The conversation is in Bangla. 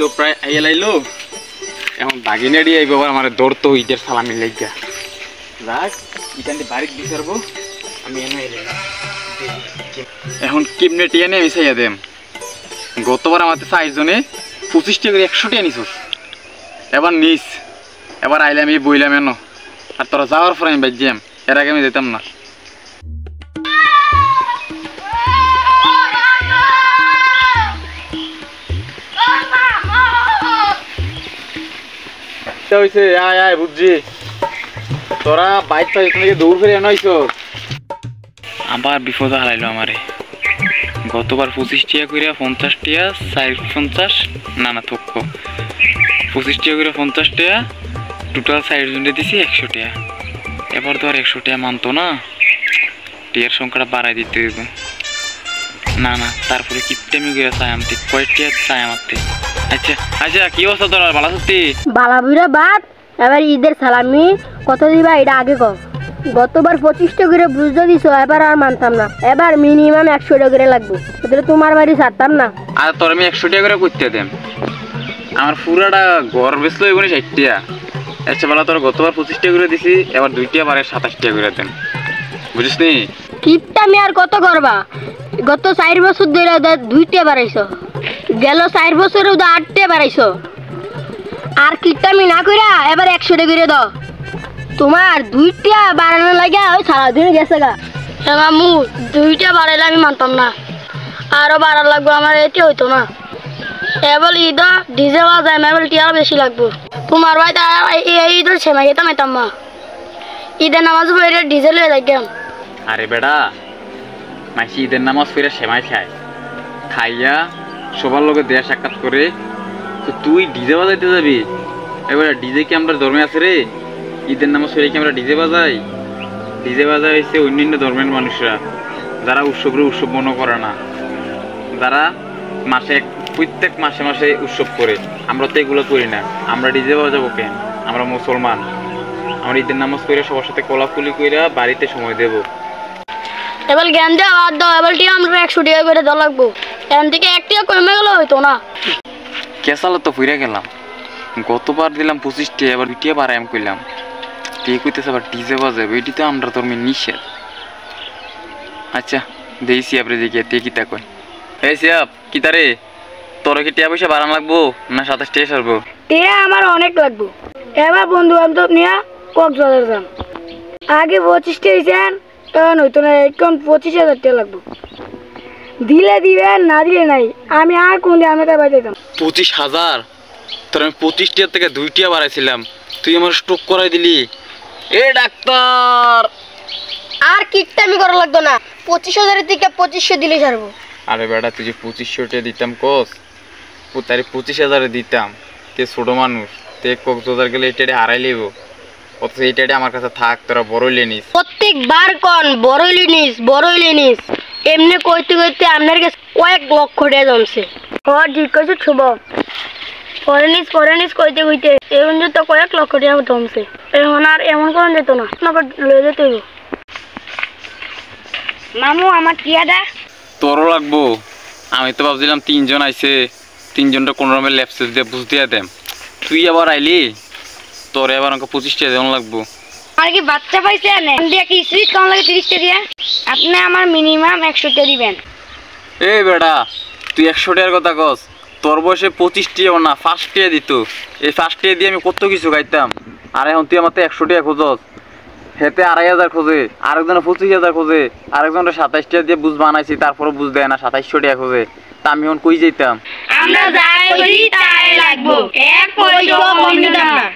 তো প্রায় আইয়া লাইলো এখন বাগিনাড়ি আইব আবার আমার দৌড়তো ঈদের সালামি লেগা রাখ ইতান্তে বাড়িতে দিয়ে করবো আমি এনে এখন কেমনে টিয়া নিয়ে মিশাইয়া দেম গতবার আমাদের 4 জনে 25 টাকা করে 100 টাকা নিছস এবার নিস এবার আইলাম এই বইলাম এনো আর তোরা যাওয়ার পর আমি বাজ্যাম এর আগে আমি যেতাম না হইছে আয় আয় বুঝছি তোরা বাইক পাই থেকে দৌড় ফিরে আনাইছ আবার বিপদ হারাইলো আমারে গতবার 25 টাকা করে 50 টাকা 50 না থক্ক 25 টাকা করে 50 টাকা টোটাল 60 জনে দিছি 100 টাকা এবার তো আর 100 টাকা মানতো না টিয়ার সংখ্যাটা বাড়াই দিতে হইব না না তারপরে কিপটেমি করে চাই আমতে কয়টা চাই আমাতে আচ্ছা আচ্ছা কি অবস্থা তোর ভালো সত্যি বালাবুরা বাদ এবার ঈদের সালামি কত দিবা এটা আগে কও গতবার 25 টাকা করে বুঝতে দিছো এবার আর মানতাম না এবার মিনিমাম 100 টাকা করে লাগবে তাহলে তোমার বাড়ি ছাড়তাম না আর তোর আমি 100 টাকা করে করতে দেম আমার পুরাটা ঘর বেচলো এগুলো 60 টাকা আচ্ছা বলা তোর গতবার 25 টাকা করে দিছি এবার 2 টাকা বারে 27 টাকা করে দেন বুঝিস নি কিপটা আমি আর কত করবা গত 4 বছর ধরে 2 টাকা বাড়াইছো গেল 4 বছরে 8 টাকা বাড়াইছো আর কিপটা আমি না কইরা এবার 100 টাকা করে দাও তোমার 2 টাকা বাড়ানো লাগা ওই সারা দিন গেছে গা মামু 2 টাকা বাড়াইলে আমি মানতাম না আরো বাড়া লাগবে আমার এতে হইতো না এবার ঈদ ডিজে বাজায় এবার টিয়া বেশি লাগবে তোমার ভাই এই ঈদের সেমাই খেতাম এতাম মা ঈদের নামাজ পড়ে ডিজে লয়ে যাইতাম আরে বেটা মাসি ঈদের নামাজ পড়ে সেমাই খায় খাইয়া সবার লোকে দেয়া সাক্ষাৎ করে তো তুই ডিজে বাজাইতে যাবি এবার ডিজে কি আমরা ধর্মে আছে রে ঈদের নামাজ পড়ে কি আমরা ডিজে বাজাই ডিজে বাজাই হচ্ছে অন্যান্য ধর্মের মানুষরা যারা উৎসবরে উৎসব মনে করে না যারা প্রত্যেক মাসে মাসে উৎসব করে আমরা তো এগুলো করি না আমরা ডিজে বাজাবো কেন আমরা মুসলমান আমরা ঈদের নামাজ পড়ে সবার সাথে কোলাকুলি কইরা বাড়িতে সময় দেব এবার জ্ঞান দেওয়া বাদ দাও এবার টিয়া আমরা 100 টাকা করে দেওয়া লাগবো এখান থেকে 1 টাকা কমে গেল হইতো না কেসালো তো ফিরে গেলাম গতবার দিলাম 25 টাকা এবার 2 টাকা বাড়াই আমি কইলাম তুই কইতেছে আবার ডিজে বাজাবে এটি তো আমরা তোর নিষেধ আচ্ছা দেইছি আপনি দেখি তে কিতা কই এই সিয়াব কিতা রে তোর কি টাকা পয়সা বাড়ানো লাগবো না 27 টাকা সারবো টিয়া আমার অনেক লাগবো এবার বন্ধু বান্ধব নিয়ে কক্সবাজার যাম আগে 25 টাকা দিয়েছেন তখন হইতো না এখন 25,000 টাকা লাগবো দিলে দিবেন না দিলে নাই আমি আর কোন দিয়ে আমি কাছে যেতাম 25,000 তোর আমি 25 টাকা থেকে 2 টাকা বাড়াইছিলাম তুই আমার স্ট্রোক করাই দিলি এ ডাক্তার আর কিটটামি করা লাগতো না 25,000 থেকে 2500 দিলে ছাড়বো আরে বেটা তুই যে 2500 টাকা দিতাম কোস তারে 25,000 দিতাম তে ছোট মানুষ তে কক্সবাজার গেলে এটা হারাই লিব অথচ এইটা আমার কাছে থাক তোরা বড়ই নিস প্রত্যেকবার কোন বড়ই লিনিস এমনি কইতে কইতে আপনার কাছে কয়েক লক্ষ টাকা জমছে আর জিজ্ঞাসা শুভ ফরেনিস কইতে কইতে এখন তো কয়েক লক্ষ টাকা জমছে এখন আর এমন কোন যেত না আপনাকে লয়ে যেতে হইব মামু আমার টিয়াটা তোরও লাগবো আমি তো ভাবছিলাম 3 জন আইছে 3 জনটা কোন রকমের ল্যাপসেস দিয়ে বুঝ দিয়া দেম তুই আবার আইলি তোর এবার আমাকে 25 টাকা দেওয়া লাগবো আর কি বাচ্চা পাইছে না দিয়ে কি সুইট কম লাগে 30 টাকা দিয়ে আপনি আমার মিনিমাম 100 টাকা দিবেন এই বেটা তুই 100 টাকার কথা কস তোর বয়সে 25 টাকা না 5 টাকা দিত এই 5 টাকা দিয়ে আমি কত কিছু খাইতাম আর এখন তুই আমার 100 টাকা খোঁজস হেতে 2,500 খোঁজে আরেকজনে 25,000 খোঁজে আরেকজনে 27 টাকা দিয়ে বুঝ বানাইছি তারপরে বুঝ দেয় না 2700 টাকা খোঁজে তা আমি এখন কই যাইতাম আমরা যাই করি তাই লাগবো এক পয়সা কম দিতাম না